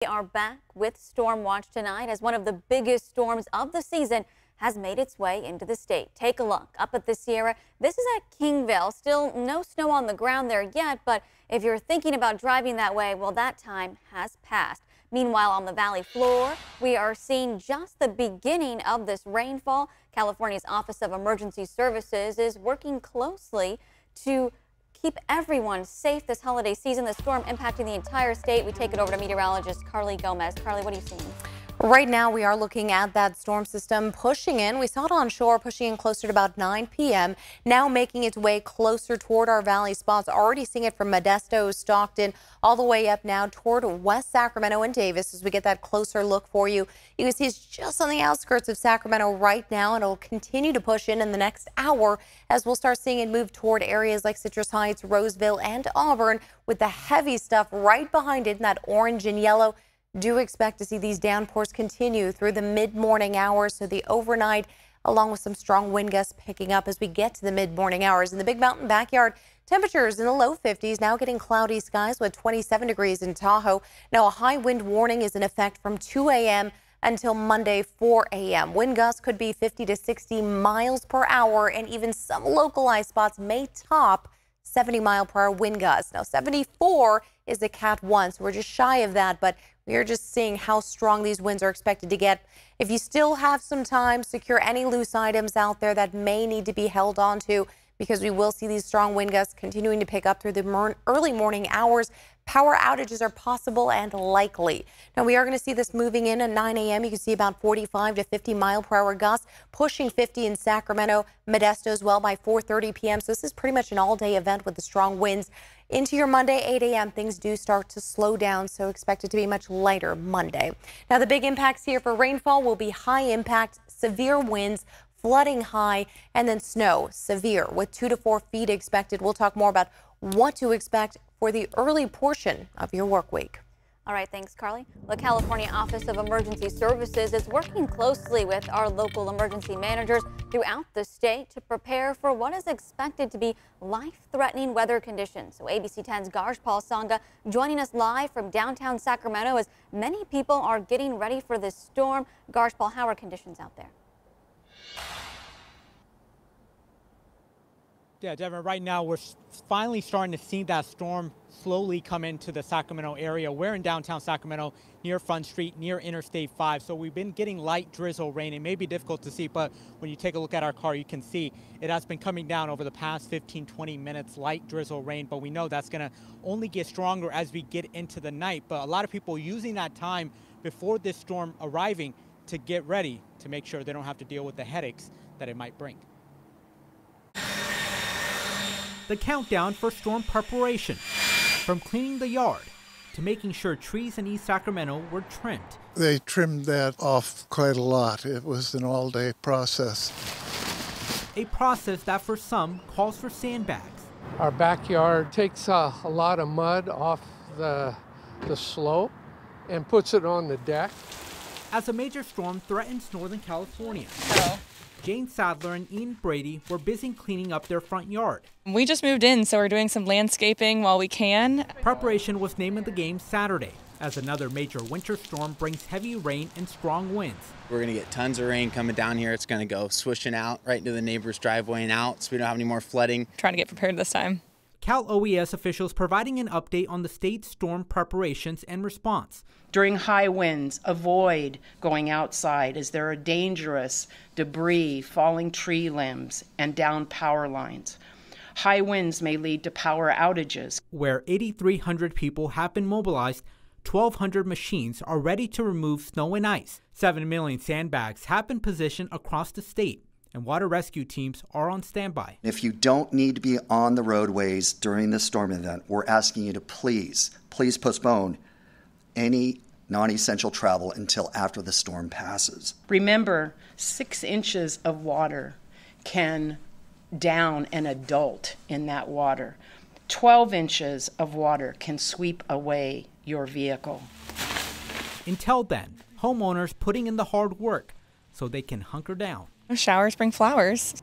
We are back with Storm Watch tonight as one of the biggest storms of the season has made its way into the state. Take a look up at the Sierra. This is at Kingville. Still no snow on the ground there yet, but if you're thinking about driving that way, well, that time has passed. Meanwhile, on the valley floor, we are seeing just the beginning of this rainfall. California's Office of Emergency Services is working closely to keep everyone safe this holiday season. The storm impacting the entire state. We take it over to meteorologist Carly Gomez. Carly, what are you seeing? Right now, we are looking at that storm system pushing in. We saw it on shore, pushing in closer to about 9 p.m. Now making its way closer toward our valley spots. Already seeing it from Modesto, Stockton, all the way up now toward West Sacramento and Davis. As we get that closer look for you, you can see it's just on the outskirts of Sacramento right now, and it'll continue to push in the next hour as we'll start seeing it move toward areas like Citrus Heights, Roseville, and Auburn, with the heavy stuff right behind it in that orange and yellow. Do expect to see these downpours continue through the mid-morning hours, so the overnight, along with some strong wind gusts picking up as we get to the mid-morning hours. In the Big Mountain backyard, temperatures in the low 50s, now getting cloudy skies with 27 degrees in Tahoe. Now a high wind warning is in effect from 2 a.m. until Monday 4 a.m. Wind gusts could be 50 to 60 miles per hour, and even some localized spots may top 70-mile-per-hour wind gusts. Now 74 is the Cat 1, so we're just shy of that, but we are just seeing how strong these winds are expected to get. If you still have some time, secure any loose items out there that may need to be held on to, because we will see these strong wind gusts continuing to pick up through the early morning hours. Power outages are possible and likely. Now, we are going to see this moving in at 9 a.m. You can see about 45 to 50-mile-per-hour gusts, pushing 50 in Sacramento, Modesto as well by 4:30 p.m. So this is pretty much an all-day event with the strong winds. Into your Monday, 8 a.m., things do start to slow down, so expect it to be much lighter Monday. Now, the big impacts here for rainfall will be high impact, severe winds, flooding high, and then snow severe with 2 to 4 feet expected. We'll talk more about what to expect for the early portion of your work week. All right, thanks, Carly. The California Office of Emergency Services is working closely with our local emergency managers throughout the state to prepare for what is expected to be life-threatening weather conditions. So ABC 10's Garjpal Sangha joining us live from downtown Sacramento as many people are getting ready for this storm. Garjpal, how are conditions out there? Yeah, Devin, right now we're finally starting to see that storm slowly come into the Sacramento area. We're in downtown Sacramento near Front Street, near Interstate 5. So we've been getting light drizzle rain. It may be difficult to see, but when you take a look at our car, you can see it has been coming down over the past 15-20 minutes, light drizzle rain. But we know that's going to only get stronger as we get into the night. But a lot of people using that time before this storm arriving to get ready to make sure they don't have to deal with the headaches that it might bring. The countdown for storm preparation, from cleaning the yard to making sure trees in East Sacramento were trimmed. They trimmed that off quite a lot. It was an all-day process. A process that for some calls for sandbags. Our backyard takes a lot of mud off the slope and puts it on the deck. As a major storm threatens Northern California. Jane Sadler and Ian Brady were busy cleaning up their front yard. We just moved in, so we're doing some landscaping while we can. Preparation was name of the game Saturday, as another major winter storm brings heavy rain and strong winds. We're going to get tons of rain coming down here. It's going to go swishing out right into the neighbor's driveway and out, so we don't have any more flooding. Trying to get prepared this time. Cal OES officials providing an update on the state's storm preparations and response. During high winds, avoid going outside as there are dangerous debris, falling tree limbs, and down power lines. High winds may lead to power outages. Where 8,300 people have been mobilized, 1,200 machines are ready to remove snow and ice. 7 million sandbags have been positioned across the state, and water rescue teams are on standby. If you don't need to be on the roadways during this storm event, we're asking you to please postpone any non-essential travel until after the storm passes. Remember, 6 inches of water can down an adult in that water. 12 inches of water can sweep away your vehicle. Until then, homeowners putting in the hard work so they can hunker down. Showers bring flowers.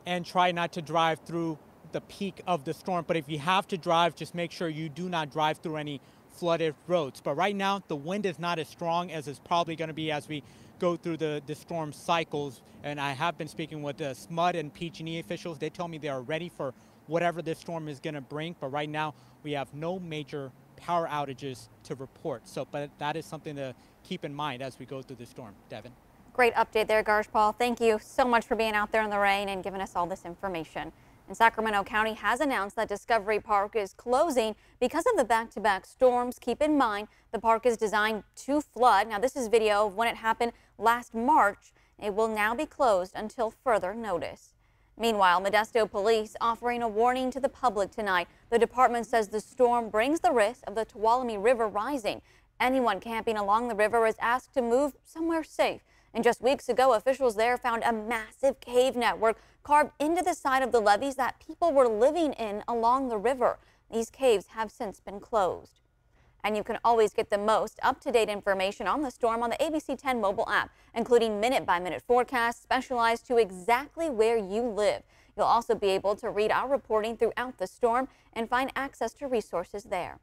And try not to drive through the peak of the storm. But if you have to drive, just make sure you do not drive through any flooded roads. But right now, the wind is not as strong as it's probably going to be as we go through the storm cycles. And I have been speaking with the SMUD and PG&E officials. They tell me they are ready for whatever this storm is going to bring. But right now, we have no major power outages to report. But that is something to keep in mind as we go through the storm. Devin. Great update there, Garshpal. Thank you so much for being out there in the rain and giving us all this information. And Sacramento County has announced that Discovery Park is closing because of the back-to-back storms. Keep in mind, the park is designed to flood. Now, this is video of when it happened last March. It will now be closed until further notice. Meanwhile, Modesto police offering a warning to the public tonight. The department says the storm brings the risk of the Tuolumne River rising. Anyone camping along the river is asked to move somewhere safe. And just weeks ago, officials there found a massive cave network carved into the side of the levees that people were living in along the river. These caves have since been closed. And you can always get the most up-to-date information on the storm on the ABC 10 mobile app, including minute-by-minute forecasts specialized to exactly where you live. You'll also be able to read our reporting throughout the storm and find access to resources there.